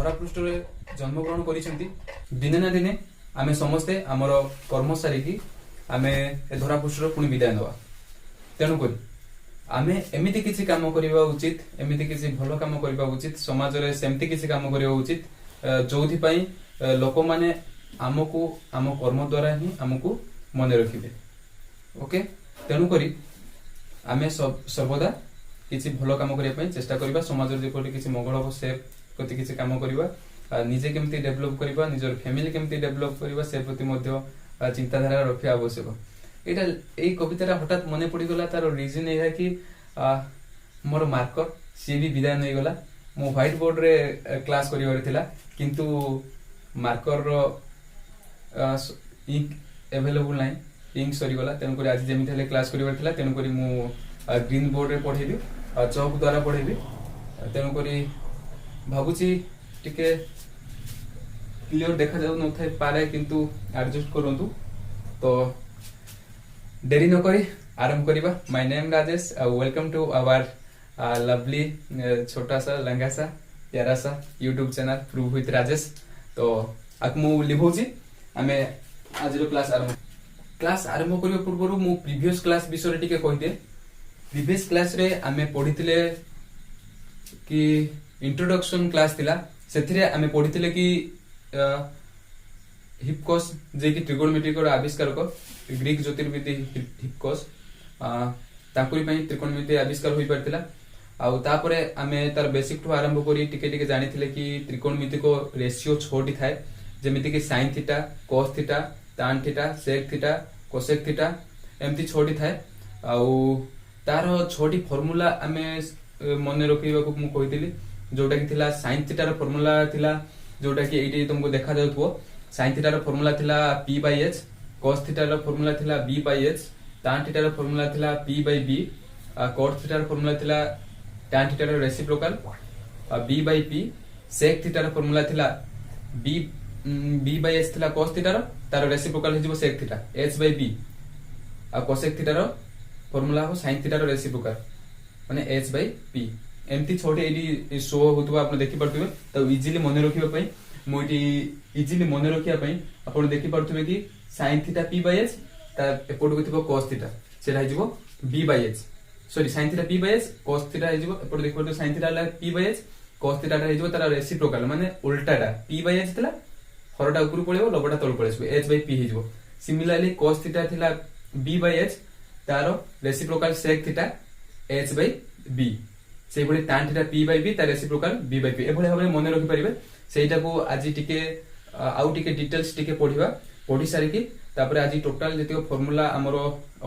धरापृष्ठ जन्मग्रहण करिसेंती दिने ना दिने आमे समस्ते आमर कर्म सारिकी आमे ए धरापृष्ठ पुणी विदाय नवा तेणु करी आमे एमिति किछि काम करिबा उचित एमिति किछि भलो काम करिबा उचित समाज रे सेमति किछि काम करिबा उचित जोथि पई लोक माने आमको आम कर्म द्वारा ही आमको मन रखिबे ओके तेणु करी आमे सर्वदा किछि भलो काम करिया पई चेष्टा करिबा समाज रे जेपरि किछि मंगल हो से प्रति किछि काम करिबा निजे केमति डेवलप करिबा निजर फैमिली केमति डेवलप करिबा से प्रति मध्य चिंताधारा रखिया आवश्यक एटा एई कवितारा हठात मने पड़ी गला तार रीजन ए है कि मोर मार्कर सी भी विदाय नै गला मो व्हाइट बोर्ड रे क्लास करिवार थिला किंतु मार्कर रो इंक अवेलेबल नै इंक सरी गला तेन करी आज जेमिति हले क्लास करिवार थिला तेन करी मु ग्रीन बोर्ड रे पढेबी चौक द्वारा पढेबी तेन करी भाबुची टिके क्लियर देखा जाउ न थाई पारे किंतु एडजस्ट करंतु तो देरी न करी आरंभ करिबा my name Rajesh welcome to our lovely छोटा सा लंगा सा प्यारा सा YouTube channel prove with Rajesh तो आकमु लिभौची आमे आज रो क्लास आरंभ करिबा पूर्व मु प्रीवियस क्लास विषय टिके कहिदे प्रीवियस क्लास रे आमे पढिथिले कि इंट्रोडक्शन क्लास थिला सेथिरे आमे पढिथिले कि हिप्कोस जे कि त्रिकोणमिति को आविष्कारक ग्रीक ज्योतिर्विद हिप्कोस ताकुरी पई त्रिकोणमिति आविष्कार होई परतिला आउ तापरे आमे तार बेसिक टू आरंभ करी टिके टिके जानिथिले कि त्रिकोणमिति को रेशियो छोटी थाए जेमिति कि sin theta cos theta tan theta sec theta cosec theta एमती छोटी थाए आउ तार छोटी फार्मूला आमे मने रखिबा को मु कहितली जोटा कि थिला sin थीटा रो फार्मूला थिला जोटा कि एटी तुमको देखा जाउथबो sin थीटा रो फार्मूला थिला p by h cos theta रो फार्मूला थिला b by h tan theta रो फार्मूला थिला p by b cot theta रो फार्मूला थिला tan थीटा रो reciprocal b by p sec theta रो फार्मूला थिला b by h थिला cos थीटा रो तार रेसिप्रोकल हे जिवो sec theta h by b cosec theta रो फार्मूला हो sin थीटा रो रेसिप्रोकल माने h by p एमती छोटे एडी शो होतबा आपण देखि परतबे तो इजीली मने रखिबा पई मोइटी इजीली मने रखिया पई आपण देखि परतबे कि sin theta p by h ता एपोड को थिबो cos थीटा सेरा हे जिवो b by h sorry sin theta p by h cos theta हे जिवो एपोड देखि परतो sin थीटा ला p by h cos theta हे जिवो तार रेसिप्रोकल माने उल्टाटा p by h थिला हरटा ऊपर पळेबो लबटा तळ पळेसबो h by p हे जिवो सिमिलरली cos थीटा थिला b by h तार reciprocal sec theta h by b से भली tan theta p by b तार रेसिप्रोकल b by p ए भली भाबे मने रखि परिबे सेटा को आज टिके आउ टिके डिटेल्स टिके पढिबा पढि सारि कि तापर आज टोटल जतिको फार्मूला हमरो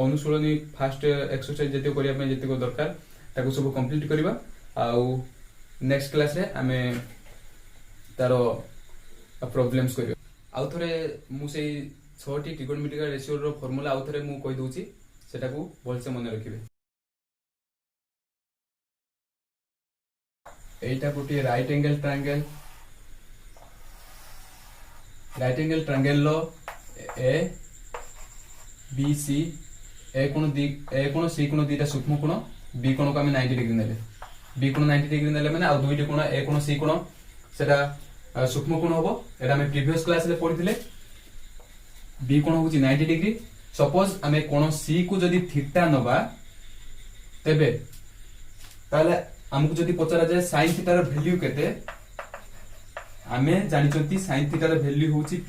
अनुसुलनी फास्ट एक्सरसाइज जतिको करिया पे जतिको दरकार ताको सब कंप्लीट करिबा आउ नेक्स्ट क्लास रे हमें तारो प्रॉब्लम्स करियो आउ थरे मु सेई 6 टी ट्रिगोनोमेट्रिक रेशियो रो फार्मूला आउ थरे मु कहि दोची सेटा को भलसे मने रखिबे एटा गोटे राइट एंगल ट्रायंगल लो ए बी सी ए कोण सी कोण दीटा सूक्ष्म कोण बी कोण को हम 90 डिग्री नेले बी कोण 90 डिग्री नेले माने आ दुईटी कोण ए कोण सी कोण सेटा सूक्ष्म कोण होबो एटा हम प्रीवियस क्लास रे पढिथिले बी कोण होची 90 डिग्री सपोज हमें कोण सी को जदी थीटा नबा तेबे ताले हमको जदी पचरा जाय sin थीटा रो वैल्यू केते आमे जानि चंती sin थीटा रो वैल्यू होची p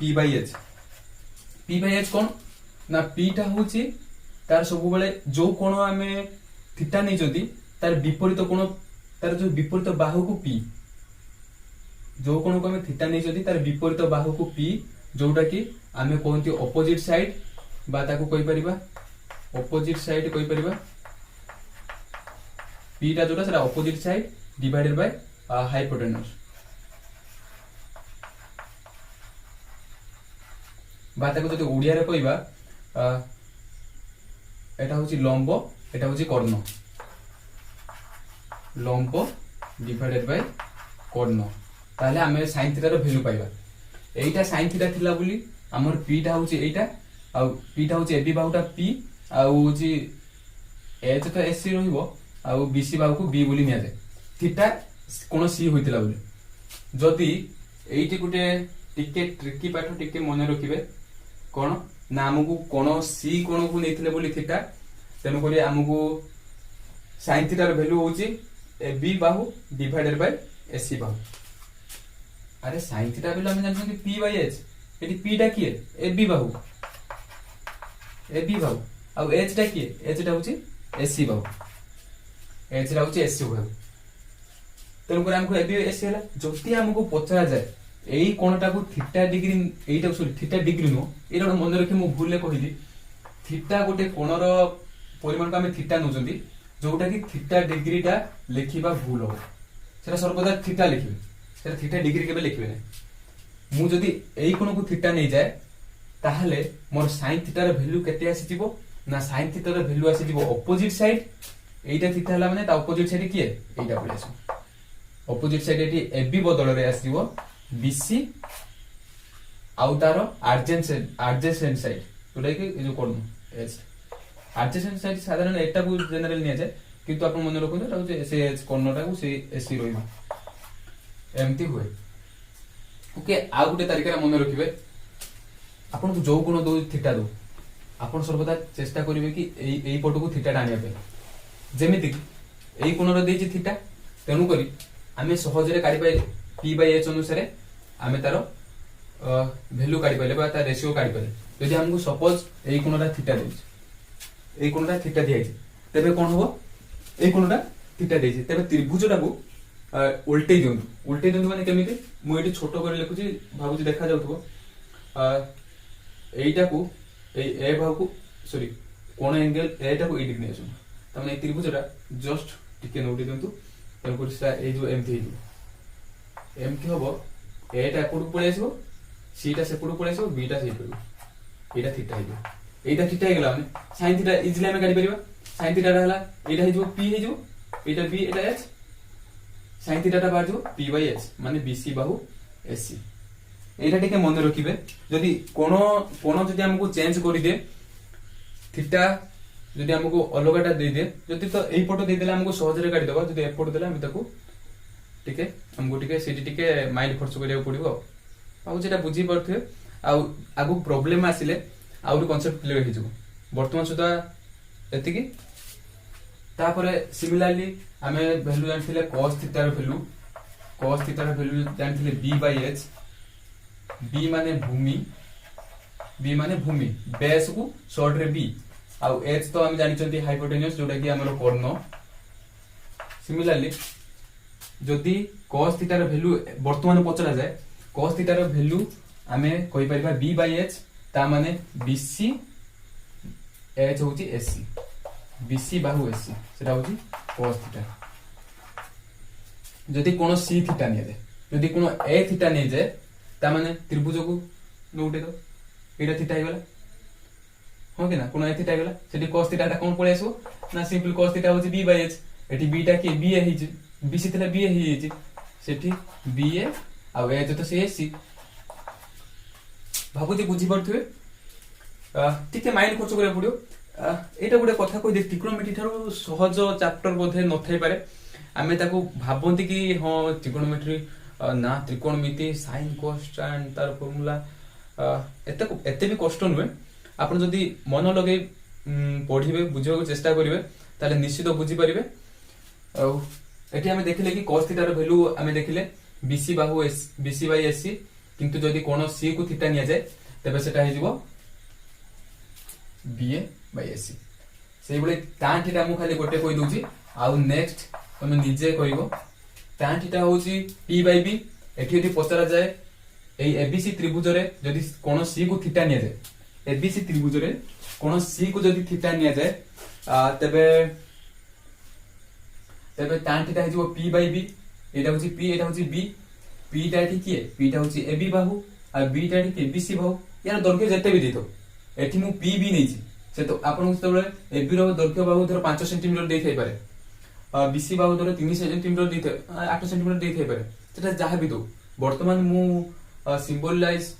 by h कोन ना p टा होची तार सब बेले जो कोन आमे थीटा नै जदी तार विपरीत कोन तार जो विपरीत बाहु को p जो कोन को आमे थीटा नै जदी तार विपरीत बाहु को p जोटा कि आमे कोनती ऑपोजिट साइड बा ताको कहि परिबा ऑपोजिट साइड कहि परिबा p टा जोटा सेटा opposite side divided by hypotenuse बात को जदि ओडिया रे कहिबा एटा होची लंब एटा होची कर्ण लंब डिवाइडेड बाय कर्ण ताले हमें sin थीटा रो वैल्यू पाइबा एटा sin थीटा थिला बोली हमर p टा होची एटा आ p टा होची ab बाहुटा p आ होची h तो s रहिबो आ bc बाहु को b बोली निया जाय थीटा कोन c होइतिला बोली जदी এইটি গোटे टिके ट्रिकी पाठ टिके मन रखिबे कोन ना हमकु कोन सी कोन को नेथिले बोली थीटा तेनु करी हमकु sin थीटा रो वैल्यू होची AB Bahu divided by AC बाहु। अरे sin थीटा वैल्यू हम जानछन कि P/H एटी P टा किए AB बाहु आ H टा किए H टा होची AC बाहु H टा होची AC बाहु तेनु करी हमकु AB AC हला जति हमकु पचरा जाय एई कोणटा को थीटा डिग्री एटा सॉरी थीटा डिग्री नो एटा मन रखि मु भूल ले कहिली थीटा गोटे कोणर परिमाण को हम थीटा नउजंती जोटा कि थीटा डिग्री टा लिखिबा भूल हो सेटा सर्वदा थीटा लिखिबे सेटा थीटा डिग्री केबे लिखिबे नै मु जदी एई कोण को थीटा नै जाय ताहले मोर sin थीटा रो वैल्यू केते आसी जिवो ना sin थीटा रो वैल्यू आसी जिवो ऑपोजिट साइड एटा थीटा हला माने ता ऑपोजिट साइड किए एटा पळे आसो ऑपोजिट साइड एटी AB बदल रे आसी जिवो BC आउ तार एडजेसेंट साइड जोटा कि जो कोन एच एडजेसेंट साइड साधारण एटा को जनरल निया जाय किंतु आपण मन रखु रहउ से एच कोनटा को से एसी रोइबा एमती हुए। ओके आ गुटे तरीका मन रखिबे आपण को जो कोन दो थीटा दो आपण सर्वदा चेष्टा करिवे कि एई पट को थीटा डानिया पे जेमिति एई कोन रो देछि थीटा तेनु करी आमे सहज रे काढि पाइ P/H अनुसार आमे तारो वैल्यू काढि पाइले बा ता रेशियो काढि पाइले यदि हमको सपोज एई कोनटा थीटा देछि एई कोनटा थीटा दियाछि तबे कोन हो एई कोनटा थीटा देछि तबे त्रिभुजटा को उल्टे दियंतु माने केमिति मु एटी छोटो कर लिखुची भाबुची देखा जाउथबो एईटा को ए भाग को सॉरी कोन एंगल एटा को एटी नेसु तमने त्रिभुजटा जस्ट टिके नोटी दियंतु तन कोसा ए जो एम थी एमती हम एटा एपटू पड़े आसो सीटा सेपटू पड़े आसो बीटा सेपटू एटा थीटा हो एटा थीटा हो गला sin थीटा इजिली हम काढी परिबा sin थीटा हला एटा हो P हो एटा B एटा H sin थीटा बाहर जो P/H माने BC बाहु AC एटा टिके मन रखिबे जदी कोन जदी हमको चेंज करि दे थीटा जदी हमको अलगाटा दे दे जदी तो एई पटो दे देला हमको सहज रे काढी दबा जदी ए पटो देला हम ताको टिके हमको टिके सेठी टिके माइंड खर्च करिया पड़िबो आ जेटा बुझी परथे आ आगु प्रॉब्लम आसिले आउर कांसेप्ट क्लियर हे जबो वर्तमान सुदा एतिकी तापरे सिमिलरली हमें वैल्यू जानथिले cos थीटा रो वैल्यू जानथिले B/H B माने भूमि बेस को शॉर्ट रे B आ H तो हम जानि चंती हाइपोटेन्यूस जोटा कि हमरो कर्ण सिमिलरली जदि cos थीटा रो वैल्यू वर्तमान पचरा जाय cos थीटा रो वैल्यू हमें कहि परिबा B/H ता माने BC H होची AC BC बाहु AC सेटा होची cos थीटा जदि कोनो C थीटा नै जाय जदि कोनो A थीटा नै जाय ता माने त्रिभुज को नोटे दो एटा थीटा हे गला हो कि ना कोनो A थीटा हे गला सेठी cos थीटा ता कोन पळे आसो ना सिंपल cos थीटा होची B/H एठी B टा के B हे छि BC थला B हे छि सेठी BA आ H तो से AC भाबुती बुझी परथुवे टिके माइंड खर्च करे पड़ियो एटा गुडे कथा कोइ दे त्रिकोणमिति थारो सहज चैप्टर बोधे न थाई पारे आमे ताको भाबंती कि हां त्रिकोणमिति ना त्रिकोणमिति sin cos tan तार फार्मूला एते भी कष्ट नुवे आपण जदी मन लगे पढिबे बुझिबो चेष्टा करिवे ताले निश्चित बुझी परिबे एठी हमें देखिले कि cos थीटा रो वैल्यू हमें देखिले BC बाहु BC/AC किंतु जदी कोन C को थीटा निया जाय तबे सेटा हे जिवो BA/AC सेही बळे tan थीटा मु खाली गोटे कोइ दोची आउ नेक्स्ट तमे निजे करिवो tan थीटा होची P/B एठी एठी पचरा जाय एई ABC त्रिभुज रे जदी कोन C को थीटा निया जाय ABC त्रिभुज रे कोन C को जदी थीटा निया जाय तबे tan थीटा हे जिवो P/B एटा होची P एटा होची B P टा एठी किए P टा होची AB बाहु आ B टा एठी BC बाहु यार दैर्घ्य जते भी देतो एठी मु PB नेछि से तो आपन तबले AB रो दैर्घ्य बाहु धर 5 सेंटीमीटर देइ थाइ पारे BC बाहु धर 3 सेंटीमीटर देइ थाइ 8 सेंटीमीटर देइ थाइ पारे सेटा जहा भी दो वर्तमान मु सिंबलाइज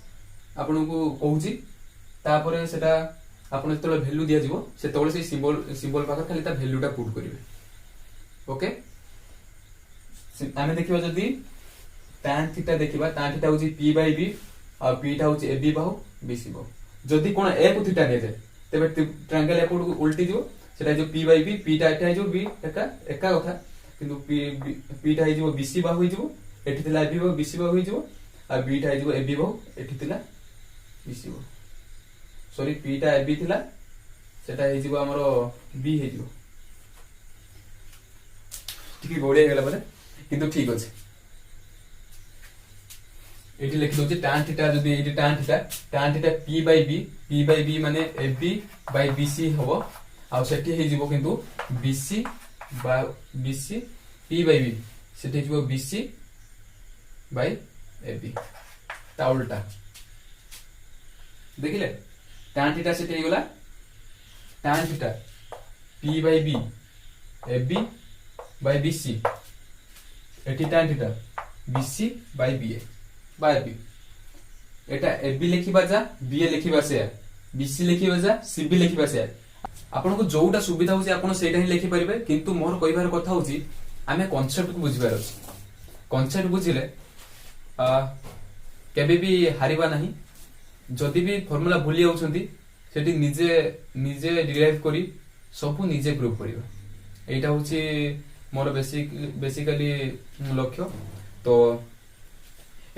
आपन को कहूची तापरे सेटा आपन तले वैल्यू दिया जिवो से तले से सिंबल पाकर खाली ता वैल्यूटा पुट करिवे ओके आमे देखिबा जदी tan थीटा देखिबा tan थीटा होची p by b और p टा होची ab बाहु bc बाहु जदी कोन a को थीटा दे दे तबे ट्रायंगल ए को उल्टी दियो सेटा जो p by b p टा एटा जो b एका एका कथा किंतु p टा जो bc बाहु हो एठी थिला ab बाहु bc बाहु हो और b टा जो ab बाहु एठी थिला bc बाहु सॉरी p टा ab थिला सेटा हे जिवो हमरो b हे जिवो ठीक गोड़े गेला बले किंतु ठीक अछि एटी लिखि दोछि tan थीटा जदी eighty tan theta p by b माने ab by bc हबो आ सेठी हे जिवो किंतु bc p by b सेठी जिवो bc by ab ता उल्टा देखिले tan थीटा सेठी हे गेला tan theta p by b ab by bc eighty tan theta bc by ba by b Etah ab लिखिबा जा ba लिखिबा से bc लिखिबा जा cb लिखिबा से आपन को जोटा सुविधा होसी आपन सेटा ही लिखि परिबे किंतु मोर कहिबार कथा होसी आमे कांसेप्ट को बुझिबार अछि कांसेप्ट बुझिले केबे भी हारिबा नाही जदी भी फार्मूला भूली जाउछंती सेठी निजे डिराइव करी सबु निजे प्रूव करिबा एटा होची मोर बेसिकली लक्ष्य तो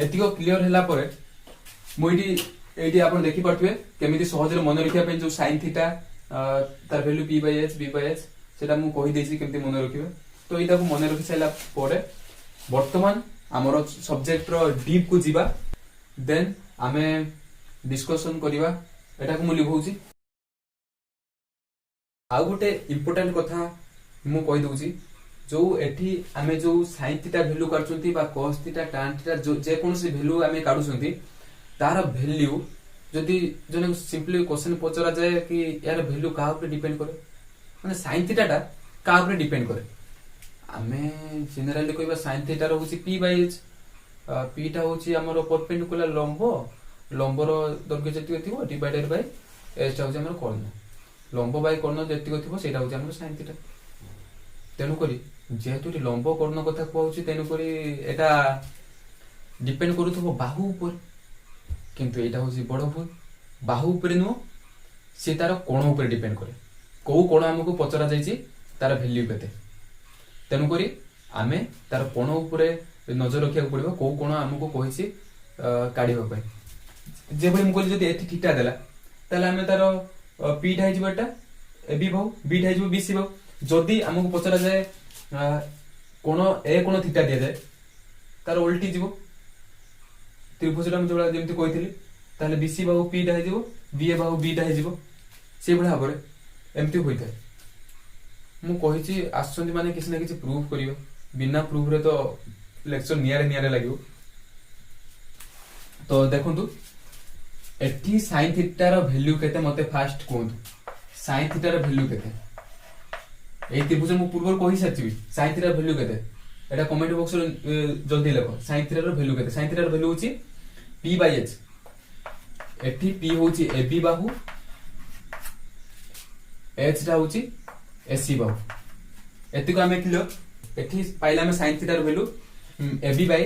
एतिको क्लियर हैला परे मोइडी एटी आपण देखि परथबे केमिति सहजरे मन रखिया पे जो sin थीटा तार वैल्यू p by h सेटा मु कहि देछि केमिति मन रखिबे तो एटा को मन रखि सैला परे वर्तमान हमर सब्जेक्ट रो डीप को जिबा देन आमे डिस्कशन करिवा एटा को मु लिखौछि आ गोटे इंपोर्टेंट कथा मु कहि दोछि जो एठी आमे जो sin थीटा वैल्यू काढछंती बा cos थीटा tan थीटा जो जे कोनसी वैल्यू आमे काढुछंती तार वैल्यू जदी जने सिंपली क्वेश्चन पचरा जाय कि यार वैल्यू का ऊपर डिपेंड करे माने sin थीटा टा का ऊपर डिपेंड करे आमे जनरली कहबा sin थीटा रो होची p by h p टा होची हमरो परपेंडिकुलर लंब रो दৈর্ঘ্য जति थिबो डिवाइडेड बाय h टा होची हमरो कर्ण लंब बाय कर्ण जति थिबो सेटा होची हमरो sin थीटा तेनु करी जेहेतु लंब कर्ण कथा कहउची तेनु करी एटा डिपेंड करूथबो बाहु ऊपर किंतु एटा होची बड़ भूल बाहु ऊपर नो से तार कोण ऊपर डिपेंड करे को कोण हमकु पचरा जाईची तार वैल्यू केते तेनु करी आमे तार कोण ऊपर नजर रखिया पड़िबो को कोण हमकु कहिची काढिबा पय जे भली मुकली जदी एठी थीटा देला ताले आमे तार p ढाई जिबाटा ab बहु b ढाई जिबो bc बहु जदी हमकु पचरा जाय कोण ए कोण थीटा दिया जाय तार उल्टी जिवो त्रिभुजटा हम जोड़ा जेमति कहितली ताले bc बाहु p ढाई जिवो ba बाहु b ढाई जिवो से बढा हबरे एमति होइता मु कहिची आसचंदी माने किछ ना किछ प्रूफ करियो बिना प्रूफ रे तो लेक्चर नियारे लागियो तो देखंतु एठी sin थीटा रो वैल्यू केते मते फास्ट कोंतु sin थीटा रो वैल्यू केते ए त्रिभुज मु पूर्व कहि साची sin थीटा रो वैल्यू केते एटा कमेंट बॉक्स रे जल्दी लिखो sin थीटा रो वैल्यू केते sin थीटा रो वैल्यू होची p by h एठी p होची ab बाहु h टा होची ac बाहु एतिको हमें क्लियर एठी पाइला में sin थीटा रो वैल्यू ab by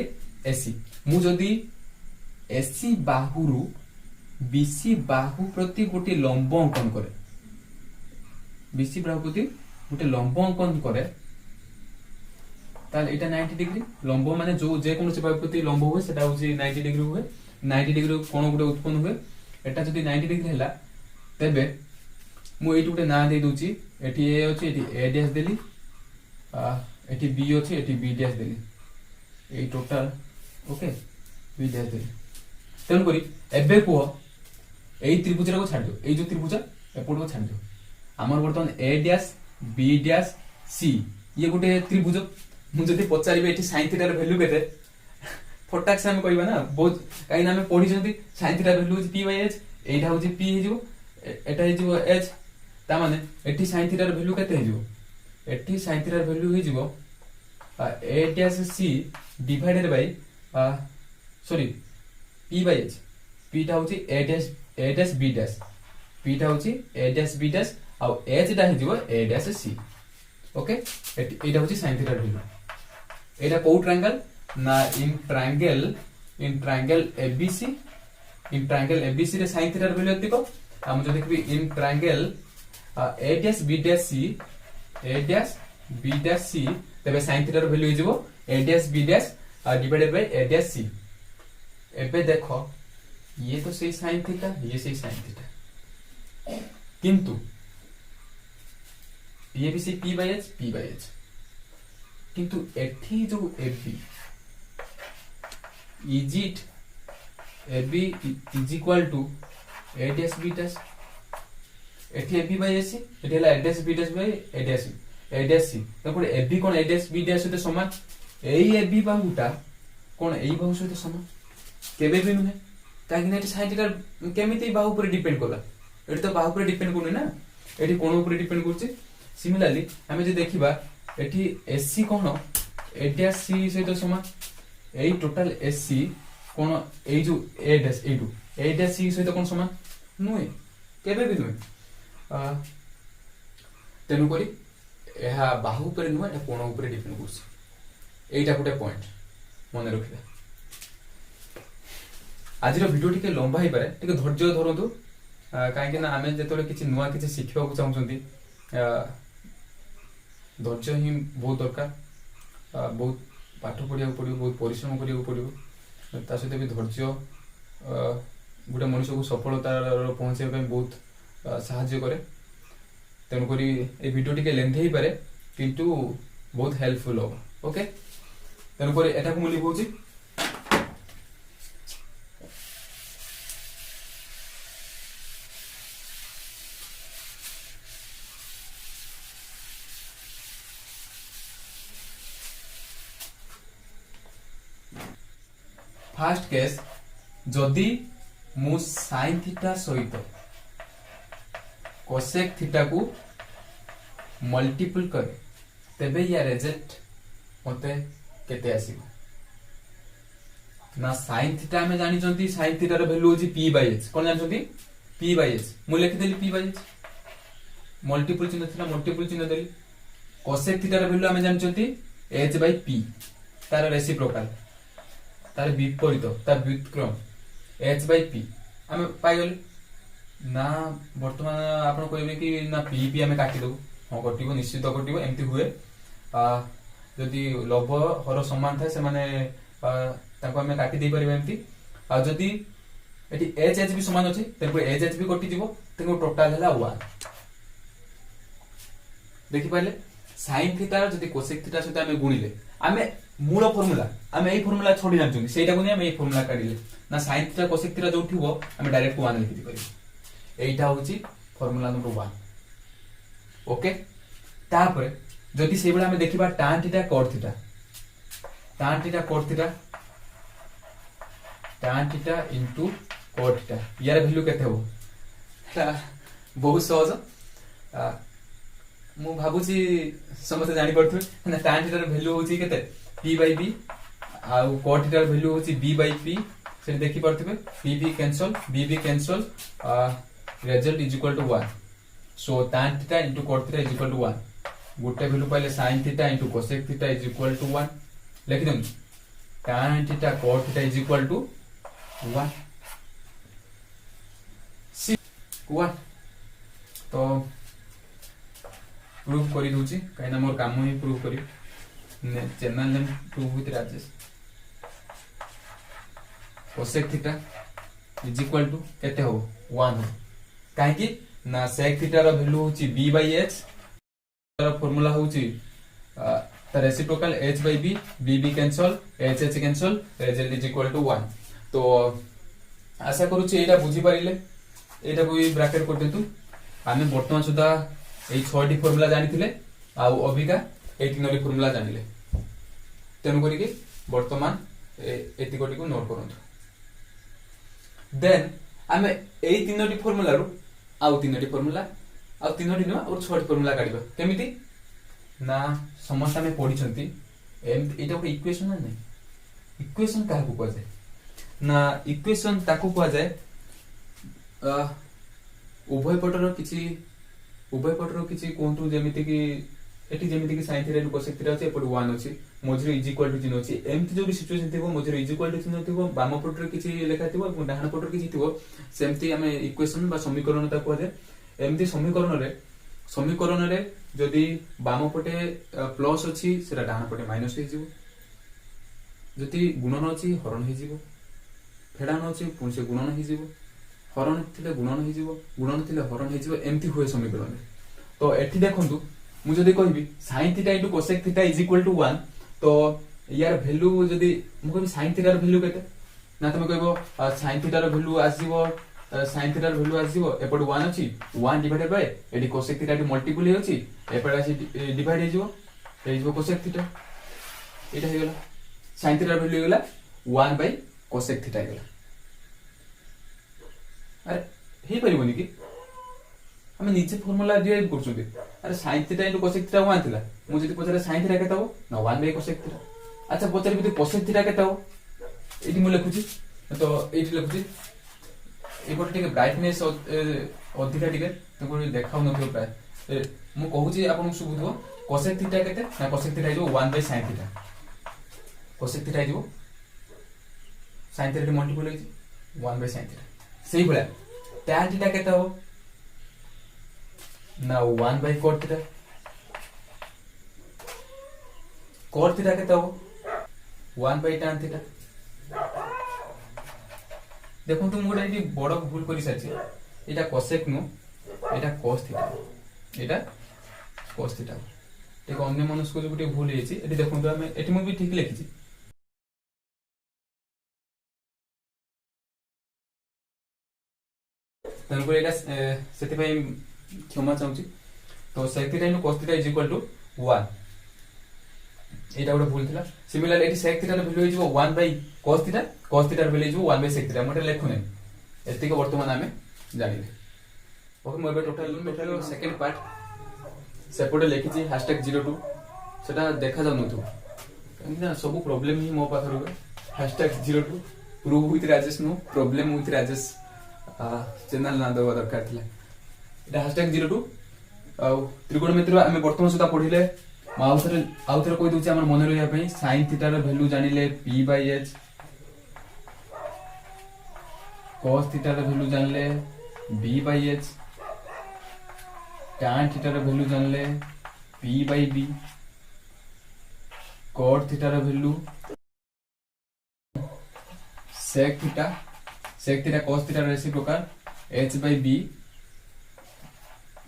ac मु जदी ac बाहु रु bc बाहु प्रति गोटी लंब अंकन करे bc बाहु प्रति गोटे लंब अंकन करे ताले एटा 90 डिग्री लंब माने जो जे कोन से बाहु प्रति लंब होय सेटा होची 90 डिग्री होय 90 डिग्री कोन गुटे उत्पन्न हुए एटा जदी 90 डिग्री हैला तबे मु एटी गुटे ना दे दोची एटी ए अछि eighty a dash Delhi eighty b अछि एटी b डैश देली ए टोटल ओके b डैश देली तेन करी एबे को एई त्रिभुज को छाड़ दियो एई जो त्रिभुज एपोट को छाड़ दियो हमर वर्तमान a dash b dash c ये गुटे त्रिभुज मु जदी पचारिबे एटी sin थीटा रो वैल्यू केते फटाक से हम कहबा ना बहुत काई ना हम पढी जंती sin थीटा वैल्यू होची p by h एटा होची p हे जिवो एटा हे जिवो h ता माने एटी sin थीटा रो वैल्यू केते हे जिवो एटी sin थीटा रो वैल्यू हे जिवो a dash c divided by sorry p by h p टा होची a dash b dash p टा होची a डैश b डैश आ h टा हे जिवो a डैश c ओके एटा होची sin थीटा रो वैल्यू एटा को ट्रायंगल ना इन ट्रायंगल एबीसी रे sin थीटा ର वैल्यू एतिको हम जो देखबी in triangle a dash b dash c तबे sin थीटा रो वैल्यू हिजबो a dash b dash divided by a dash c एबे देखो ये तो सही sin थीटा ये सही sin थीटा किंतु ये भी सही p बाय h किंतु एठी जो ab is it ab is equal to a dash b dash एठी ab by ac एठी हला a dash b dash by a dash c तको ab cone a dash b dash सहित समान एई ab बाहुटा कोन एई बाहु सहित समान केबे भी नुहे काहे कि sin थीटा केमिति बाहु पर डिपेंड करला एठी तो बाहु पर डिपेंड कोन ना एठी कोन ऊपर डिपेंड करछि सिमिलरली हमें जे देखिबा एठी ac cone a dash c सहित समान एई टोटल ac कोन एई जो a dash c सहित कोन समान नुहे केबे भी नुहे तेनु करी एहा बाहु पर नुहे एटा कोन ऊपर डिपेंड करछि एटा गुटे पॉइंट मन रखिबा आज भिडियो टिके लंबा ही पारे टिके धैर्य धरंतु काहे कि ना आमे जेतोले किछि नुवा किछि शिखिबा को चाहउछंती धैर्य ही बहुत दरकार बहुत पाठ पढ़िया पड़ो बहुत परिश्रम करिया पड़ो ता सहित भी धैर्य गोटे मनुष्य को सफलता पहुंचे बहुत साहाय्य करे तेणुक ये वीडियो टिके लेंथी ही पारे किंतु बहुत हेल्पफुल हो ओके तेणुक एटा को मुझे कहूँ फास्ट केस जदि मु sin थीटा सहित cosec थीटा को मल्टीपल करे तेबे या रिजल्ट मते केते आसीबो ना sin थीटा में जानि जंती sin थीटा रो वैल्यू होची p बाय h कोन जानि जंती p बाय h मु लिखि देली p बाय h मल्टीपल चिन्ह थिला मल्टीपल चिन्ह देली cosec थीटा रो वैल्यू हमें जानि जंती h बाय p तार रेसिप्रोकल तार विपरीत तार व्युत्क्रम h by p हम पाई गले ना वर्तमान आपण कहबे कि ना p p हमें काटी दो हां कटिबो निश्चित कटिबो एम्ति हुए जदि लभ हर समान थाए से माने ताको हमें काटी दे परिबे एम्ति आ जदि एटी h h भी समान अछि तेको h h भी कटि जिवो तेको टोटल हला 1 देखि पाले sin थीटा जदि cosec थीटा सहित हमें गुणिले हमें मूल फार्मूला हमें एई फार्मूला छोडी जानछुनी सेटा को नै हमें एई फार्मूला काढिले ना sin थीटा cosec थीटा जो उठिबो हमें डायरेक्ट 1 लिखि दिबो एइटा होची फार्मूला नंबर 1 ओके तापर जदि से बेला हमें देखिबा tan theta cot theta into cot theta यार वैल्यू केते हो बहुत सहज मु भाबुची समस्त जानि पड़थु ना tan थीटा रो वैल्यू होची केते p by b आ cot थीटा रो वैल्यू होची b by p से देखि पड़थबे p b cancel result is equal to 1 so tan theta into cot theta is equal to 1 गोटे वैल्यू पाइले sin theta into cosec theta is equal to 1 लिखि दम tan theta cot theta is equal to 1 तो proof करी दूची काहे ना मोर काम ही प्रूफ करी channel name proof with Rajesh cosec theta is equal to केते हो 1 हो काहे कि ना sec थीटा रो वैल्यू होची b by h रो फार्मूला होची त reciprocal h by b b cancel h h cancel result is equal to 1 तो आशा करूची एटा बुझी पारिले एटा को ब्रैकेट कर देतु हमें वर्तमान सुधा एई 6टी फार्मूला जानि थिले आ अबिका एई 3टी फार्मूला जानिले तेनु करी कि वर्तमान एति कोटी को नोट करंतु देन हमें एई 3टी फार्मूला रु आ 3टी फार्मूला आ 3टी न और 6टी फार्मूला काढिबा केमिति ना समस्त हमें पढिचंती एटा को इक्वेशन नै इक्वेशन का को कहै ना इक्वेशन ताको कहै जाय उभय पटर किछि कोंतु जेमिति कि एटी जेमिति कि sin थीटा cosec थीटा अछि एपट 1 अछि मझिरे इज इक्वल टू चिन्ह अछि एमति जो सिचुएशन थिबो मझिरे इज इक्वल टू चिन्ह थिबो बाम पटरे किछि लेखा थिबो और डाहाण पटरे किछि थिबो सेमति हमें इक्वेशन बा समीकरण ता कहले एमति समीकरण रे जदि बाम पटे प्लस अछि सेटा डाहाण पटे माइनस हो जिवो जदि गुणन अछि हरण हो जिवो फेडान अछि पुन से गुणन हो जिवो हरण थिले गुणन हो जिवो गुणन थिले हरण हो जिवो एमति होय समीकरण रे तो एठी देखंतु मु जदि कहबी sin थीटा * cosec थीटा = 1 तो यार वैल्यू जदि मु कहबी sin थीटा र वैल्यू केते ना तमे कहबो sin थीटा र वैल्यू आसीबो sin थीटा र वैल्यू आसीबो एपट 1 अछि 1 डिवाइडेड बाय एडी cosec थीटा डी मल्टीपल हे अछि एपट आसी डिवाइड हे जिवो cosec थीटा एटा हे गेला sin थीटा र वैल्यू हे गेला 1 बाय cosec थीटा हे गेला अरे हे परिबोनी कि हमें नीचे फार्मूला डिराइव करछुते अरे sin थीटा * cosec थीटा 1 थिला मु जति पछरे sin थीटा केता हो ना 1 बाय cosec थीटा अच्छा पछरे बिते cosec थीटा केता हो एटी मु लिखुची तो एटी लिखुची एपट टिके ब्राइटनेस अधिका टिके तो देखाउ नथियो प्राय मु कहूची आपन सुबुथो cosec थीटा केते ना cosec थीटा जो 1 by sin theta cosec theta जो sin थीटा मल्टीपल हे 1 बाय sin थीटा सही भला tan थीटा केता हो ना 1 by cot theta cot theta केता हो 1 बाय tan थीटा देखो तुम गोटे ये बड़ भूल करि साची एटा cosec नु एटा cos थीटा एटा cos थीटा एक अन्य मनुष्य को गोटे भूल हेछि एटी देखो तो हम एटी मु भी ठीक लिखिछि तनको एटा सेति भाई क्षमा चाहूची तो sec थीटा * cos थीटा = 1 एटा गोटे भूल थिला सिमिलर एटी sec थीटा र वैल्यू हे जिवो 1 बाय cos थीटा र वैल्यू हे जिवो 1 बाय sec थीटा मोटे लेखु नै एति को वर्तमान हमें जानिले ओके मो बे टोटल सेकंड पार्ट सेपटे लिखिछि #02 सेटा देखा जाउ नथु ना सब प्रॉब्लम ही मो पाखर #02 prove with Rajesh no problem with Rajesh channel ना दवा दरकार थिला एटा #02 त्रिकोणमिति आमे वर्तमान सुधा पढिले आउथरे कोइ दोछि हमर मन रहिया पई sin थीटा र वैल्यू जानिले p/h cos थीटा र वैल्यू जानले b/h tan थीटा र वैल्यू जानले p/b cot थीटा र value sec theta cos theta reciprocal h/b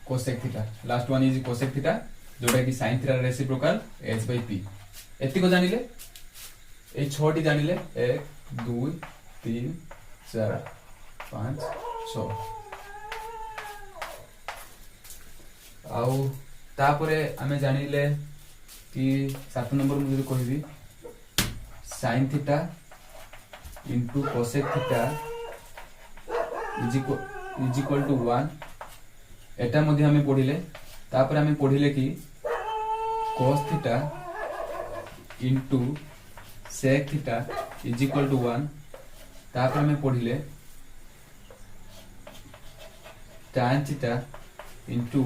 cosec theta last one is cosec theta जोटा कि sin थीटा रेसिप्रोकल h/p एति को जानिले ए 6 टी जानिले 1 2 3 4 5 6 आउ तापरे हमें जानिले कि 7 नंबर मुझे कहबी sin theta into cosec theta is equal to 1 एटा मध्ये हमें पढिले तापर हमें पढिले कि cos theta into sec theta is equal to 1 तापर हमें पढिले tan theta into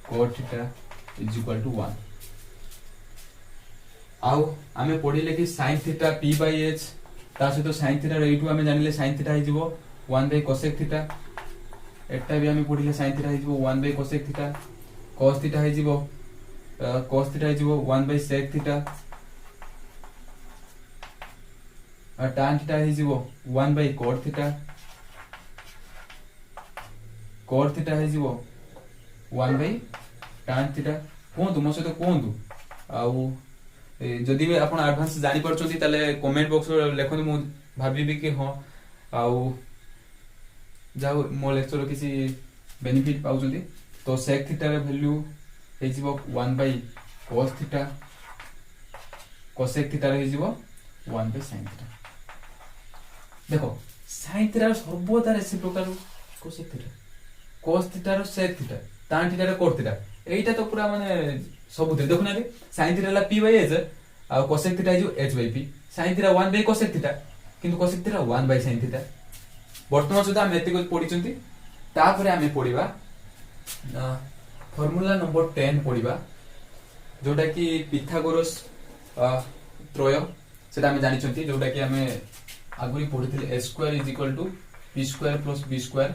cot theta is equal to 1 आउ हमें पढिले कि sin थीटा p/h ता सहित sin थीटा रेटू हमें जानिले sin थीटा हे जिवो 1 बाय cosec थीटा एटा भी हमें पढिले sin थीटा हे जिवो 1 by cosec theta cos theta हे जिवो 1 बाय sec थीटा और tan थीटा हे जिवो 1 by cot theta cot theta हे जिवो 1 बाय tan थीटा कोंतु मो सहित कोंतु आउ जदि भी आपण एडवांस जानि परछोती तले कमेंट बॉक्स रे लेखन मु भाबिबी कि हां आउ जाओ मो लेक्चर किसी बेनिफिट पाउछंती तो sec थीटा रे वैल्यू हे जिवो 1 by cos theta cosec theta रे हे जिवो 1 बाय sin थीटा देखो sin थीटा सर्वदा reciprocal cosec theta cos theta रो sec थीटा tan थीटा रो cot थीटा एटा तो पूरा माने सब दे देखु ना sin थीटा ला p/h आ cosec थीटा जो h/p sin theta 1 by cosec theta किंतु cosec theta 1 by sin theta वर्तमान सुधा हम एते को पढिचंती तापरे हमें पढिबा फार्मूला नंबर 10 पढिबा जोटा कि पिथागोरस त्रय सेटा आमे जानिछंती, जोटा कि आमे आगुरी पढिथिले a square is equal to p square plus b square.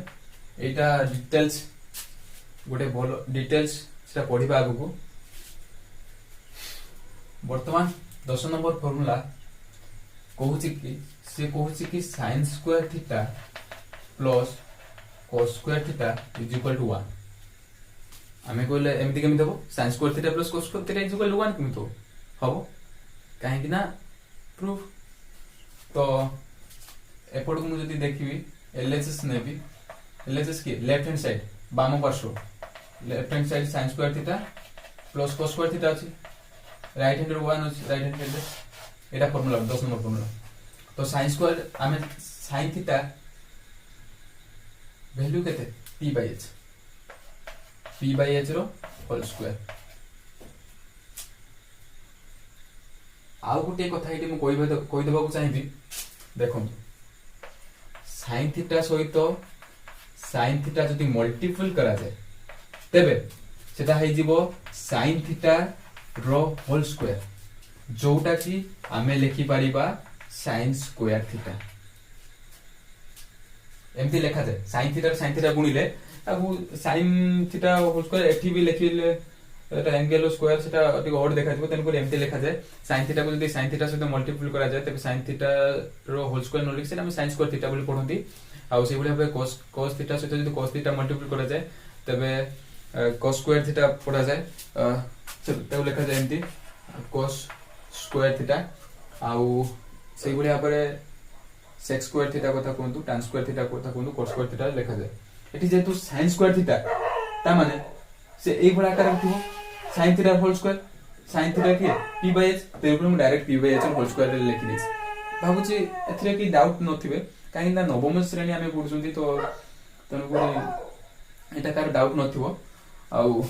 एटा डिटेल्स गोटे भलो डिटेल्स सेटा पढिबा आगु। वर्तमान 10 नंबर फॉर्मूला कहूची कि से कहूची कि sin square theta plus cos square theta is equal to 1। आमे कहले एमती केमि देबो sin square theta plus cos square theta is equal to 1 केमि तो हबो काहे कि ना प्रूफ। तो एपड को जदी देखिबी एलएचएस नेबी, एलएचएस की लेफ्ट हैंड साइड बाम पार्श्व left hand side sin square theta plus cos square theta अछि, राइट हैंड रो 1 अछि, राइट हैंड साइड एटा फार्मूला 10 नंबर फार्मूला। तो sin स्क्वायर आमे sin थीटा वैल्यू केते p/h, p/h रो whole square. आउ गोटे कथा एटी मु कहि देबाकू चाहिबी, देखो sin थीटा सहित sin थीटा जदि मल्टीपल करा जाए तेबे सेटा हे जिवो sin थीटा रो होल स्क्वायर, जोटा कि आमे लिखि परिबा sin स्क्वायर थीटा। एमती लिखा जाए sin थीटा गुणिले आगु sin थीटा होल स्क्वायर एठी भी लिखिले एटा एंगल स्क्वायर सेटा टिक ऑड देखा दिबो, तेन को एमती लिखा जाए sin थीटा को जदि sin थीटा सहित मल्टीपल करा जाए तबे sin थीटा रो होल स्क्वायर न लिख सेटा हम sin स्क्वायर थीटा बोली पढंती। आ से बले cos थीटा सहित जदि cos थीटा मल्टीपल करा जाए तबे cos स्क्वायर थीटा पढा जाए, तब लिखा जाए एमती cos स्क्वायर थीटा। आउ से बले आपरे sec स्क्वायर थीटा कथा कोंतु, tan स्क्वायर थीटा कथा कोंतु, cos स्क्वायर थीटा लिखा जाए। एठी जेतु sin स्क्वायर थीटा ता माने से एक बड़ा आकार रखिबो sin theta whole square, sin theta की p/h, ते ऊपर हम डायरेक्ट p/h होल स्क्वायर लिखि देस। भाबुची एथरे की डाउट नथिबे काहे ना नवम श्रेणी आमे पढुछंती, तो तनु को एटा कार डाउट नथिबो। आउ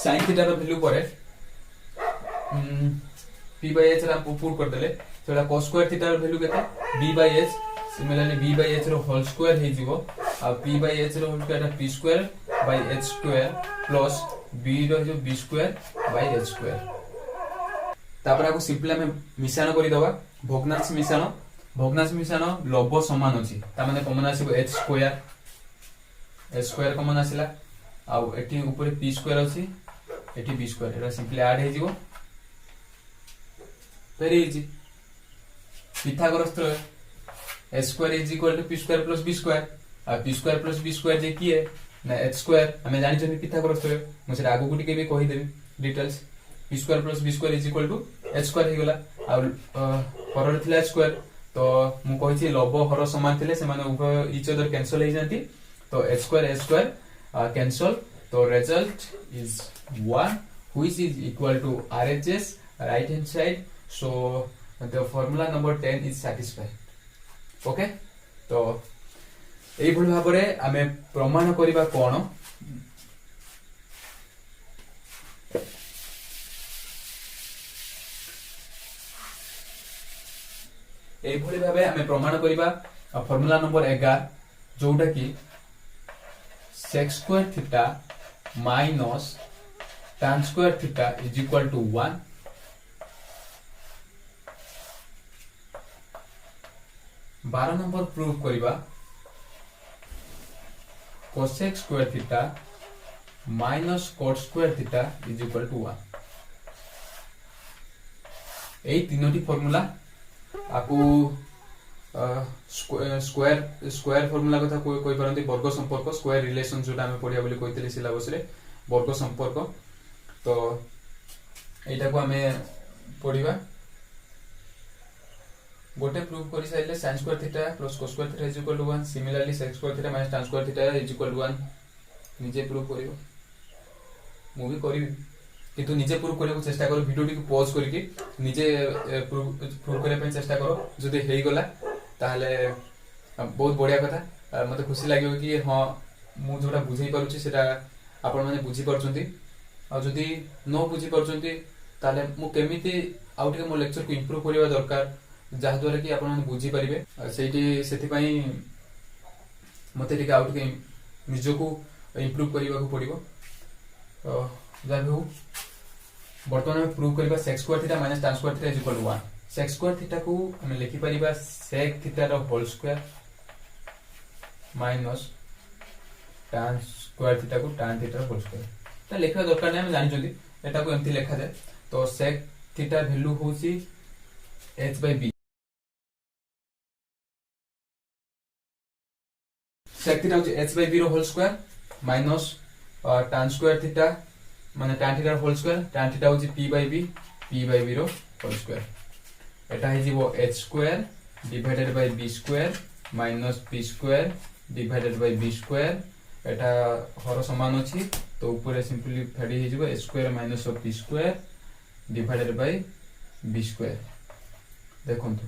sin थीटा रो वैल्यू परे p/h रा पुट कर देले, सेटा cos स्क्वायर थीटा रो वैल्यू केते b/h, सिमिलरली b/h रो होल स्क्वायर हे जिवो। आ p/h रो whole square p square by h square plus b रो जो b square by h square. तापर आको सिंपल हम मिश्रण करि दबा, भग्नांश मिश्रण, भग्नांश मिश्रण लब्ध समान अछि, ता माने कॉमन आसीबो h square, h square common आसिला। आ एठी ऊपर p स्क्वायर अछि, एठी b स्क्वायर, एटा सिंपली ऐड हे जिवो, वेरी इजी। पिथागोरस त्रय h square is equal to p square plus b square. आ p square plus b square जे की है ना h स्क्वायर, हमें जानि छथि पिथागोरस त्रय, म से आगु गुटी के भी कहि देबी details. p square plus b square is equal to h square हे गेला। आ परर थिला h स्क्वायर, तो मु कहि छी लब्ध हर समान थिले से माने उभय इच अदर कैंसिल हे जानती, तो h स्क्वायर कैंसिल, तो result is 1 which is equal to RHS right hand side. So the formula number 10 is satisfied। Okay, तो एई भली भाबरे आमे प्रमाण करिबा कोन, एई भली भाबे आमे प्रमाण करिबा फार्मूला नंबर 11, जोटा कि sec square theta minus tan square theta is equal to 1। 12 number prove करिबा cosec square theta minus cot square theta is equal to 1। एई तीनोटी फार्मूला आपु स्क्वायर फार्मूला कथा कोइ परंती, वर्ग संपर्क स्क्वायर रिलेशन जोटा हमें पढिया बोली कहितले सिलेबस रे वर्ग संपर्क। तो एटा को हमें पढिबा, गोटे प्रूव करि साइले sin square theta plus cos square theta is equal to 1, similarly sec square theta minus tan square theta is equal to 1। निजे प्रूव करियो, मु भी करिवि, किंतु निजे प्रूव करबो चेष्टा करो, वीडियो टी पॉज करके निजे प्रूव करे पे चेष्टा करो। जदि हेई गला ताहले बहुत बढ़िया कथा, मते खुशी लागियो कि हां मु जोटा बुझै पारुछि सेटा आपण माने बुझी परछंती। आ जदि न बुझी परछंती ताहले मु केमिति आउट मो लेक्चर को इंप्रूव करिवा दरकार, जहा द्वारा कि आपण बुझी परिबे। सेठी सेति पई मते टिके आउट के निजको इम्प्रूव करने को पड़ो। जहाँ भी हो बर्तमान आम प्रूव करवा sec square theta minus tan square theta is equal to 1। Sec square theta को आम लिखि परिबा सेक थीटा रो whole square minus tan square theta को tan थीटा रो होल स्क्वायर। ता लिखा दरकार नै, हम जानि जल्दी एटा को एम्ति लिखा जाय। तो सेक थीटा वैल्यू होची h/b, सेक थीटा होची h/b रो whole square minus tan square theta माने tan थीटा रो होल स्क्वायर, tan थीटा होची p/b रो होल स्क्वायर। एटा हे जीवो h square divided by b square minus p square divided by b square. एटा हर समान अछि तो ऊपर सिंपलीफाइड हे जीवो h square minus p square divided by b square. देखंतु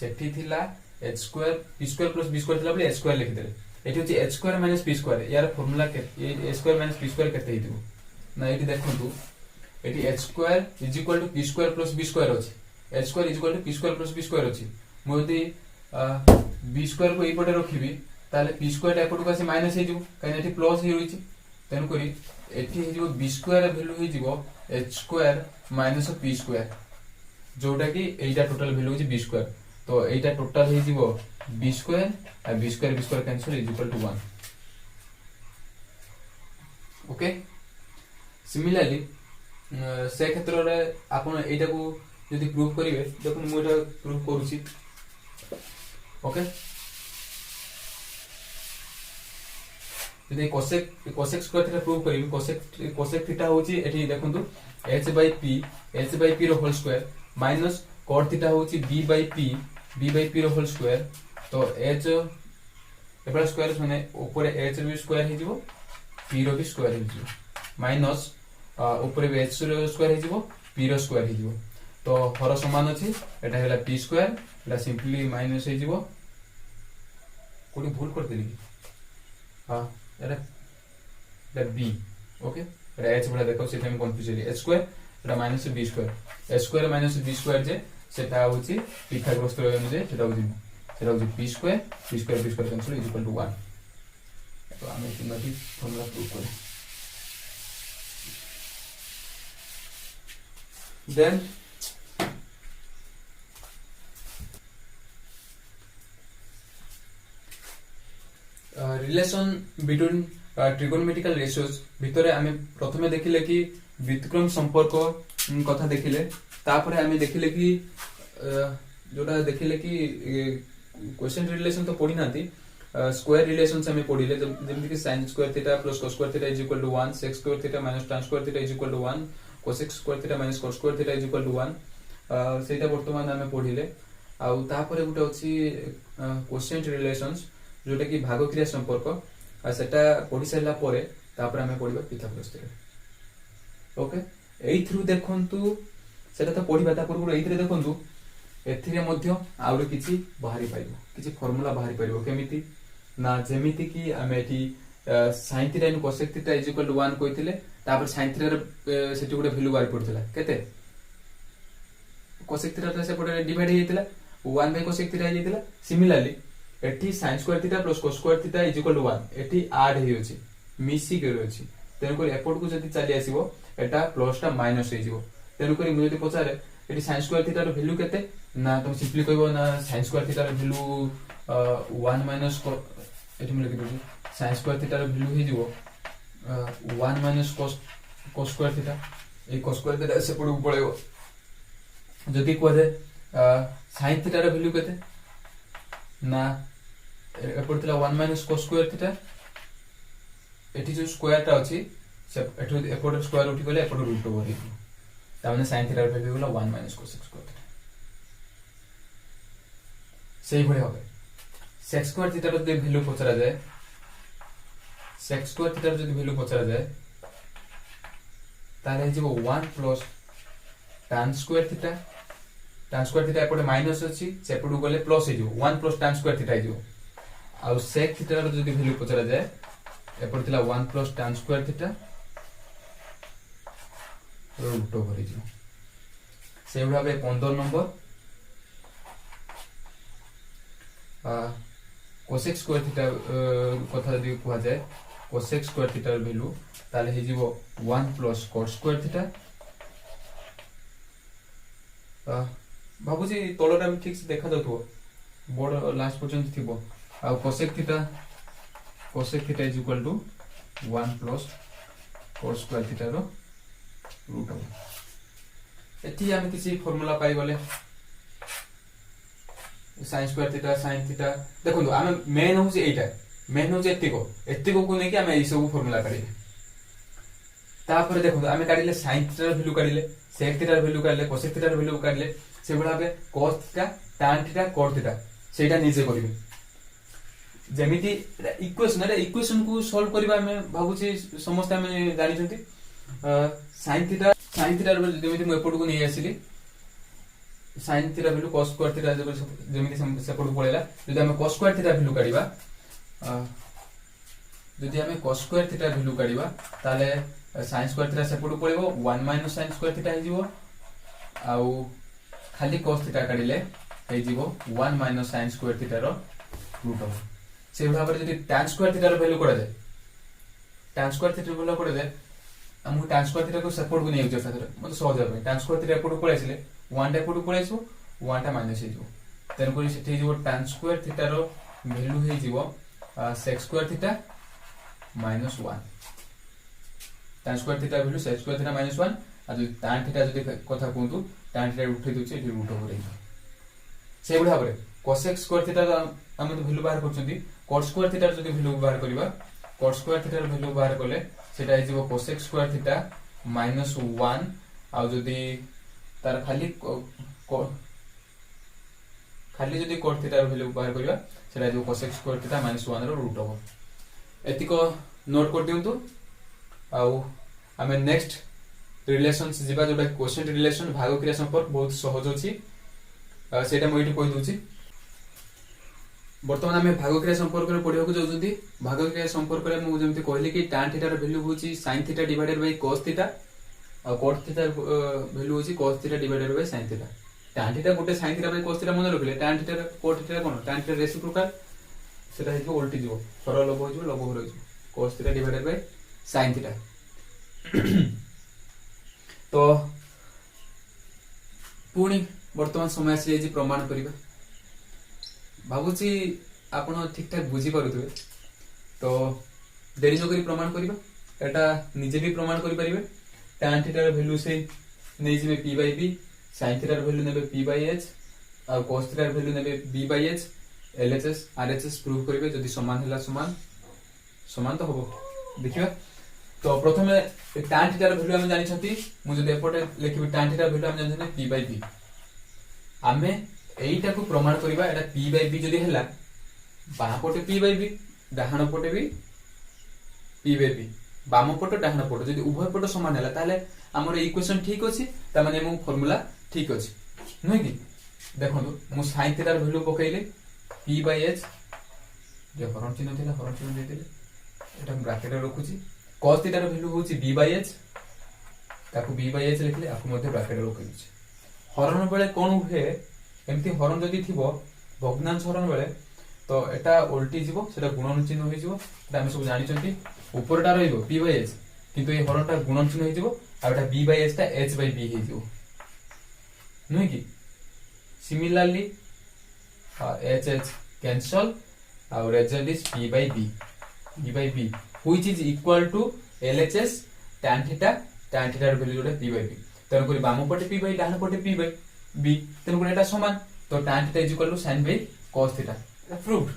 सेठी थिला h square p square plus b square थिला बले h स्क्वायर लिखि देले। एठी होची h square minus p square, यार फार्मूला के h square minus p square केते हितबो ना। एठी देखंतु एठी h square is equal to p square plus b square अछि, h square is equal to p square plus b square अछि। मो यदि b स्क्वायर को एपटे रखिबी ताले p स्क्वायर एपट को आसी माइनस हे जिवो, काहे एठी प्लस हे होइछि। तेन करी एठी हे जिवो b स्क्वायर वैल्यू हे जिवो h square minus p square, जोटा कि एटा टोटल वैल्यू होछि b स्क्वायर। तो एटा टोटल हे जिवो b स्क्वायर आ b square cancel is equal to 1। Okay, similarly से क्षेत्र रे आपण एटा को यदि प्रूव करिवे, देखो मु एटा प्रूव करूछि। ओके, यदि कोसेक स्क्वायर थीटा प्रूव करिवे, कोसेक थीटा होछि एठी देखंतु h/p रो whole square minus cot theta होछि b/p रो होल स्क्वायर। तो h एबरा स्क्वायर माने ऊपर h रो स्क्वायर हे जिवो p रो भी स्क्वायर हे जिवो माइनस ऊपर भी h रो स्क्वायर हे जिवो p रो स्क्वायर हे जिवो। तो हर समान अछि, एटा हैला p स्क्वायर, एटा सिंपली माइनस हे जिवो। कोडी भूल कर देली हां एटा b। ओके, एटा h बडा देखो सेटा में कंफ्यूज हे h स्क्वायर एटा minus b square, h square minus b square जे सेटा होछि पिथागोरस प्रमेय जे सेटा होछि p square cancel is equal to 1। तो हमें तीनोटी फार्मूला प्रूव करें। Then relation between trigonometrical ratios भितरे आमे प्रथमे देखिले कि व्युत्क्रम संपर्क कथा देखिले, तापरे आमे देखिले कि जोटा देखिले कि क्वेश्चन रिलेशन तो पढी नाती, स्क्वायर रिलेशंस हमें पढिले जेमति कि sin square theta plus cos square theta is equal to 1, sec square theta minus tan square theta is equal to 1, cosec square theta minus cos square theta is equal to 1। सेटा वर्तमान हमें पढिले। आउ तापरे गुटे अछि quotient relations जोटा कि भागक्रिया संपर्क, आ सेटा पढि सारला परे तापरे हमें पढिबा पिथागोरस थ्योरम। ओके, एई थ्रू देखंतु सेटा तो पढिबा ता पूर्व एइथरे देखंतु एथिरे मध्य आउर किछि बाहरी पाइबो, किछि फार्मूला बाहरी पाइबो केमिति ना, जेमिति कि हमें एठी sin theta in cosec theta is equal to 1 कहिथिले, तापर sin थीटा रे सेठी गुटे वैल्यू बाहरी पड़थिला केते cosec थीटा से पडे डिवाइड हे जैतिला 1 बाय cosec थीटा हे जैतिला। सिमिलरली एठी sin square theta plus cos square theta is equal to 1 एठी ऐड हे होछि मिसी के होछि। तेन को एपोर्ट को जति चली आसीबो एटा प्लस टा माइनस हे जिवो। तेन को मु जति पचारे एठी sin स्क्वायर थीटा रो वैल्यू केते ना, तुम सिंपली कहबो ना sin स्क्वायर थीटा रो वैल्यू 1 माइनस एठी म लिखि दोछि sin स्क्वायर थीटा रो वैल्यू हे जिवो 1 माइनस cos स्क्वायर थीटा। ए cos स्क्वायर थीटा से पडू पळेबो जदि कोजे sin थीटा रो वैल्यू केते ना, एपड थिला 1 माइनस cos स्क्वायर थीटा, एठी जो स्क्वायर टा अछि से एठो एपड स्क्वायर उठी गले एपड रूट ओवर हे ता माने sin थीटा रो वैल्यू होला 1 माइनस cos स्क्वायर थीटा। सही भले होबे sec स्क्वायर थीटा रो जे वैल्यू पचरा जाय, sec स्क्वायर थीटा रो जे वैल्यू पचरा जाय ताले जेबो 1 प्लस tan स्क्वायर थीटा एपटे माइनस अछि से एपडू गले प्लस हे जो 1 प्लस tan स्क्वायर थीटा हे जो। आ sec थीटा रो जदी वैल्यू पचरा जाय एपटे थिला 1 plus tan square theta root over हे जो। से भाबे 15 नंबर कोसेक स्क्वायर थीटा कथा जदि कुहा जाए कोसेक स्क्वायर थीटार वैल्यू ताले हे जीवो 1 प्लस कॉट स्क्वायर थीटा भाबुची तळटा ठीक से देखा जाउथो बोर्ड लास्ट पर्यंत थिबो आ cosec theta is equal to 1 plus cot square theta रो रूट हो एठी हम किसी फार्मूला पाई गले sin square theta sin theta देखो हम मेन होची एटा मेन होची एतिको को नै कि हम ए सब फार्मूला काढी तापर देखो हम काढिले sin थीटा वैल्यू काढिले sec थीटा वैल्यू काढिले cosec थीटा वैल्यू काढिले से बडा बे cos theta tan theta cot theta सेटा निजे करिवे जेमिति इक्वेशन को सॉल्व करबा में भाबुची समस्त हम जानि छथि sin थीटा जेमिति म एपट को नै आसिली sin theta value cos square theta जेमिति सेपट को पळेला जदि हम cos स्क्वायर थीटा वैल्यू काढिबा जदि हम cos स्क्वायर थीटा वैल्यू काढिबा ताले sin स्क्वायर थीटा सेपट को पळेबो 1 - sin स्क्वायर थीटा हे जीवो आउ खाली cos थीटा काढिले हे जीवो 1 - sin स्क्वायर थीटा रो रूट हो से भाबरे जदि tan स्क्वायर थीटा रो वैल्यू करा जाय tan स्क्वायर थीटा रो वैल्यू करा जाय हम tan स्क्वायर थीटा को सेपट को नै यूज करथरे मत सहज होय tan स्क्वायर थीटा एपट को पळेसिले 1 टा एपट को पळेसो 1 टा माइनस हे जीवो तेन कोइ सेठी जीवो tan स्क्वायर थीटा रो वैल्यू हे जीवो sec square theta -1 tan square theta value sec square theta -1 आ जो tan थीटा जदि कथा कोंतु tan थीटा उठै दोचे एठी रूट ओवर हे से बुढा बरे cosec स्क्वायर थीटा हम तो वैल्यू बाहर करछंती cot स्क्वायर थीटा जदि वैल्यू बाहर करबा cot स्क्वायर थीटा रो वैल्यू बाहर करले सेटा हे जीवो cosec स्क्वायर थीटा -1 आ जदि तार खाली जदि cot थीटा रो वैल्यू बाहर करबा सेटा जो cosec स्क्वायर थीटा -1 रो रूट ओवर एतिको नोट कर दियंतु आ हमें नेक्स्ट रिलेशंस जिबा जोटा क्वोशिएंट रिलेशन भाग क्रिया संपर्क बहुत सहज अछि सेटा मोइटी कहि दोछि वर्तमान हमें भाग क्रिया संपर्क रे पढियो को जाउछंती भाग क्रिया संपर्क रे मु जेमति कहली कि tan थीटा रो वैल्यू होछि sin theta divided by cos theta आ cot थीटा वैल्यू होछि cos theta divided by sin theta tan theta गोटे sin theta by cos theta मन रखले tan थीटा cot थीटा कोन tan थीटा रेसिप्रोकल सेटा हिजो उल्टी जीवो सरल लब हो जीवो लब हो रहिजो cos theta divided by sin theta तो पुणी वर्तमान समय से जे प्रमाण करिबा भाबुची आपण ठीक ठाक बुझी पारुथबे तो देरी न करी प्रमाण करिबा एटा निजे भी प्रमाण करि परिबे tan थीटा रो वैल्यू से नै जिमे p by b sin theta रो वैल्यू नेबे p by h आ cos थीटा रो वैल्यू नेबे b by h LHS RHS prove करिबे जदि समान हला समान तो होबो देखिबा तो प्रथमे tan थीटा रो वैल्यू हम जानि छथि मु जदि एपोटे लिखिबि tan थीटा वैल्यू हम जानि छथि p by b आमे एईटा को प्रमाण करिबा एटा p by b जदि हला बाहा पटे p by b डाहाण पटे भी p by b बाम पट डाहाण पट जदि उभय पट समान हला ताले हमर इक्वेशन ठीक अछि त माने मु फार्मूला ठीक अछि नै कि देखंतु मु sin थीटा रो वैल्यू पकैले p by h जे हरण चिन्ह थिला हरण चिन्ह देतिले एटा ब्रैकेट रे रखुची cos थीटा रो वैल्यू होची b by h ताकू b by h लिखले आकु मध्ये ब्रैकेट रे रखुची हरण बेले कोन हुए एमती हरण जदि थिबो भग्नांश हरण बेले तो एटा उल्टी जीवो सेटा गुणन चिन्ह होई जीवो एटा हम सब जानि चंती ऊपरटा रहिबो p by h किंतु ए हरणटा गुणन चिन्ह होई जीवो आ एटा b by h ता h by b होई जीवो नै कि सिमिलरली h कैंसल और result is p by b which is equal to LHS tan theta रो वैल्यू जोटा p by b तन कोइ बाम पटे p by डाहाण पटे p by b तन कोइ एटा समान तो tan theta is equal to sin by cos theta proved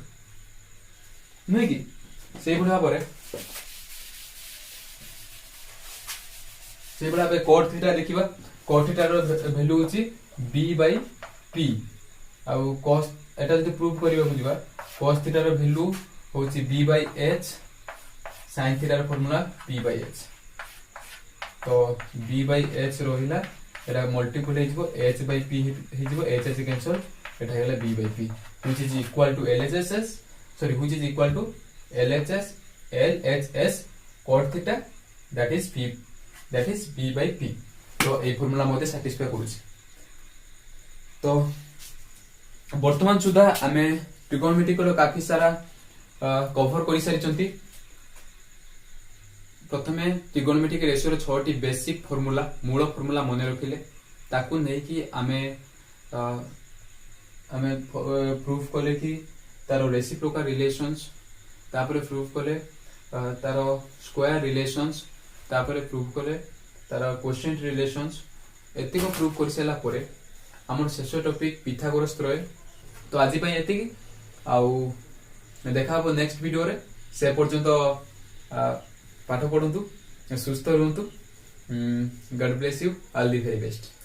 नै कि सेइ बुढा परे cot theta लिखिबा cot theta रो वैल्यू होची b by p आ cos एटा जदि प्रूव करिबा बुझिबा cos theta रो वैल्यू होची b by h sin theta रो फार्मूला p by h तो b by h रोहिला एटा मल्टीपल हे जिवो h by p हे जिवो h cancel Etah Hella b by p which is equal to LHS cot theta that is b by p तो ए formula मते satisfy करूची तो वर्तमान सुधा आमे ट्रिगोनोमेट्रिक काफी सारा कभर कर सारी। प्रथमे ट्रिगोनोमेट्रिक रेशियो 6टी बेसिक फॉर्मूला मूल फॉर्मूला मन रखिले ताकू नहीं कि आमे प्रूफ कले कि तार रेसिप्रोकल रिलेशंस, तापर प्रूफ कले तार स्क्वायर रिलेशंस, तापर प्रूफ कले तार कोशेंट रिलेशंस। एतिक प्रूफ कर सारा परे हमर शेष टॉपिक पिथागोरस त्रय। तो आज पई एतिक आउ देखा हबो नेक्स्ट वीडियो रे। से पर्यंत पाठ पढ़ंतु, सुस्थ रहंतु। God bless you, all the very best.